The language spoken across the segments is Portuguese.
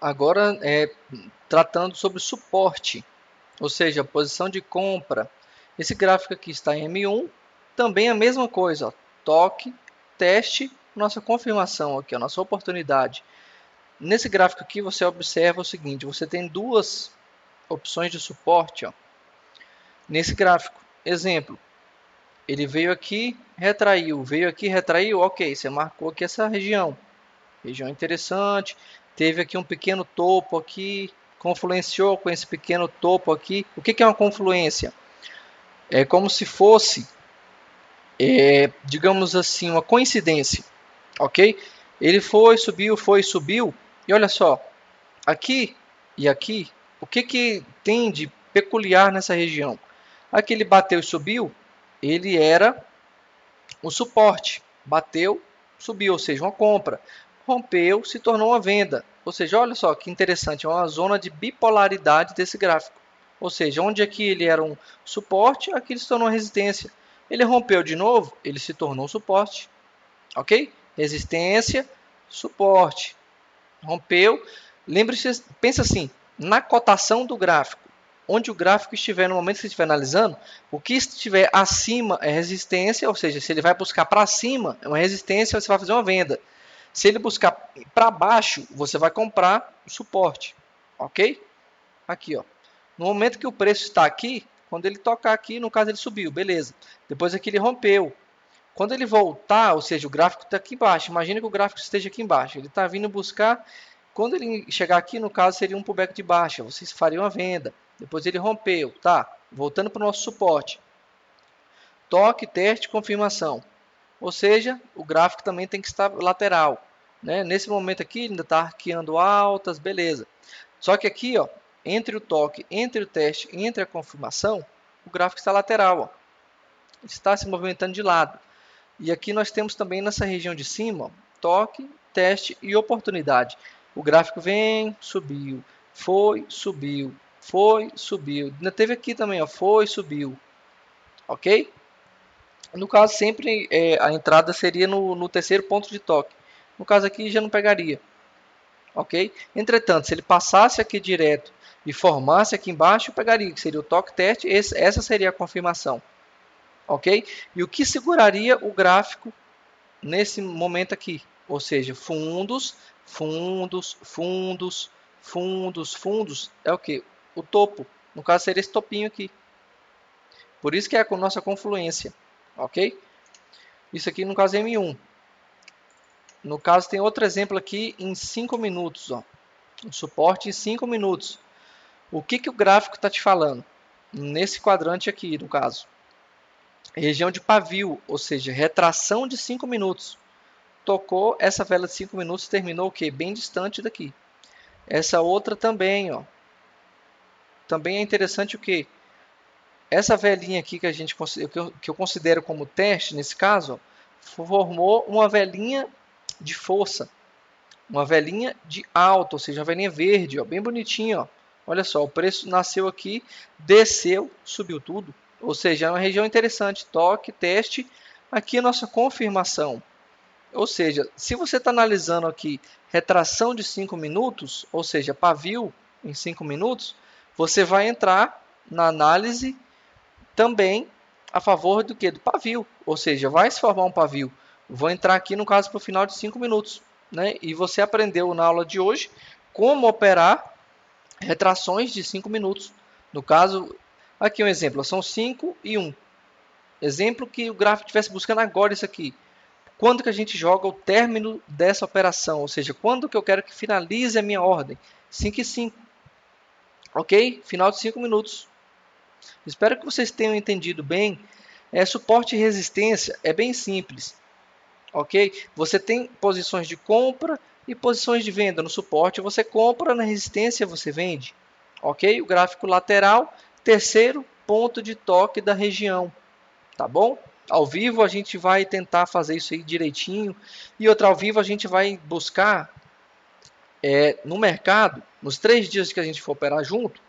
Agora, tratando sobre suporte, ou seja, posição de compra. Esse gráfico aqui está em M1, também a mesma coisa, ó, toque, teste, nossa confirmação aqui, a nossa oportunidade. Nesse gráfico aqui você observa o seguinte, você tem duas opções de suporte, ó. Nesse gráfico, exemplo, ele veio aqui, retraiu, ok, você marcou aqui essa região interessante, teve aqui um pequeno topo aqui, confluenciou com esse pequeno topo aqui. O que é uma confluência? É como se fosse, digamos assim, uma coincidência, ok? Ele foi, subiu, e olha só, aqui e aqui, o que tem de peculiar nessa região? Aqui ele bateu e subiu, ele era o suporte, bateu, subiu, ou seja, uma compra, rompeu, se tornou uma venda, ou seja, olha só que interessante, é uma zona de bipolaridade desse gráfico, ou seja, onde aqui ele era um suporte, aqui ele se tornou uma resistência, ele rompeu de novo, ele se tornou um suporte, ok? Resistência, suporte, rompeu, lembre-se, pensa assim, na cotação do gráfico, onde o gráfico estiver no momento que você estiver analisando, o que estiver acima é resistência, ou seja, se ele vai buscar para cima, é uma resistência, você vai fazer uma venda. Se ele buscar para baixo, você vai comprar o suporte, ok? Aqui, ó. No momento que o preço está aqui, quando ele tocar aqui, no caso ele subiu, beleza. Depois aqui ele rompeu. Quando ele voltar, ou seja, o gráfico está aqui embaixo, imagina que o gráfico esteja aqui embaixo, ele está vindo buscar, quando ele chegar aqui, no caso, seria um pullback de baixa, vocês fariam a venda, depois ele rompeu, tá, voltando para o nosso suporte, toque, teste, confirmação, ou seja, o gráfico também tem que estar lateral, né? Nesse momento aqui, ele ainda está arqueando altas, beleza, só que aqui, ó, entre o toque, entre o teste, entre a confirmação, o gráfico está lateral, ó, está se movimentando de lado. E aqui nós temos também nessa região de cima, ó, toque, teste e oportunidade. O gráfico vem, subiu, foi, subiu, foi, subiu. Ainda teve aqui também, ó, foi, subiu. Ok? No caso, sempre a entrada seria no terceiro ponto de toque. No caso aqui já não pegaria. Ok? Entretanto, se ele passasse aqui direto e formasse aqui embaixo, pegaria, que seria o toque teste, essa seria a confirmação. Ok? E o que seguraria o gráfico nesse momento aqui, ou seja, fundos, fundos, fundos, fundos, fundos, é o que? O topo, no caso seria esse topinho aqui. Por isso que é a nossa confluência, ok? Isso aqui no caso é M1. No caso tem outro exemplo aqui em 5 minutos, ó. Um suporte em 5 minutos. O que o gráfico está te falando? Nesse quadrante aqui, no caso. Região de pavio, ou seja, retração de 5 minutos. Tocou essa vela de 5 minutos, terminou o quê? Bem distante daqui. Essa outra também, ó. Também é interessante o que? Essa velinha aqui que eu considero como teste, nesse caso, ó, formou uma velinha de força. Uma velinha de alta, ou seja, uma velinha verde, ó, bem bonitinha. Ó. Olha só, o preço nasceu aqui, desceu, subiu tudo. Ou seja, é uma região interessante. Toque, teste. Aqui a nossa confirmação. Ou seja, se você está analisando aqui retração de 5 minutos, ou seja, pavio em 5 minutos, você vai entrar na análise também a favor do que? Do pavio, ou seja, vai se formar um pavio. Vou entrar aqui no caso para o final de 5 minutos. Né? E você aprendeu na aula de hoje como operar retrações de 5 minutos. No caso, aqui um exemplo, são 5 e 1. Exemplo que o gráfico estivesse buscando agora isso aqui. Quando que a gente joga o término dessa operação, ou seja, quando que eu quero que finalize a minha ordem? 5 e 5, ok? Final de 5 minutos. Espero que vocês tenham entendido bem. Suporte e resistência é bem simples, ok? Você tem posições de compra e posições de venda. No suporte você compra, na resistência você vende, ok? O gráfico lateral, terceiro ponto de toque da região, tá bom? Ao vivo a gente vai tentar fazer isso aí direitinho. E outra, ao vivo a gente vai buscar no mercado, nos 3 dias que a gente for operar junto,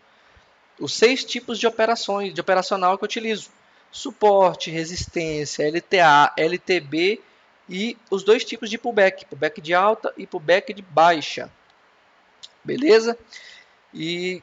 os 6 tipos de operações, de operacional que eu utilizo. Suporte, resistência, LTA, LTB e os 2 tipos de pullback. Pullback de alta e pullback de baixa. beleza? E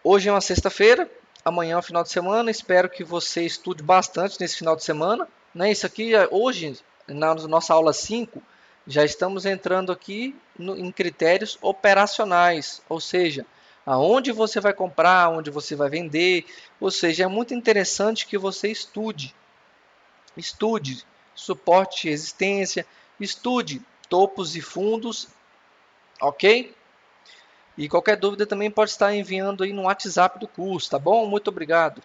hoje é uma sexta-feira, amanhã é um final de semana, espero que você estude bastante nesse final de semana, né? Isso aqui, hoje, na nossa aula 5, já estamos entrando aqui em critérios operacionais, ou seja, aonde você vai comprar, onde você vai vender, ou seja, é muito interessante que você estude suporte e resistência, estude topos e fundos, ok? E qualquer dúvida também pode estar enviando aí no WhatsApp do curso, tá bom? Muito obrigado.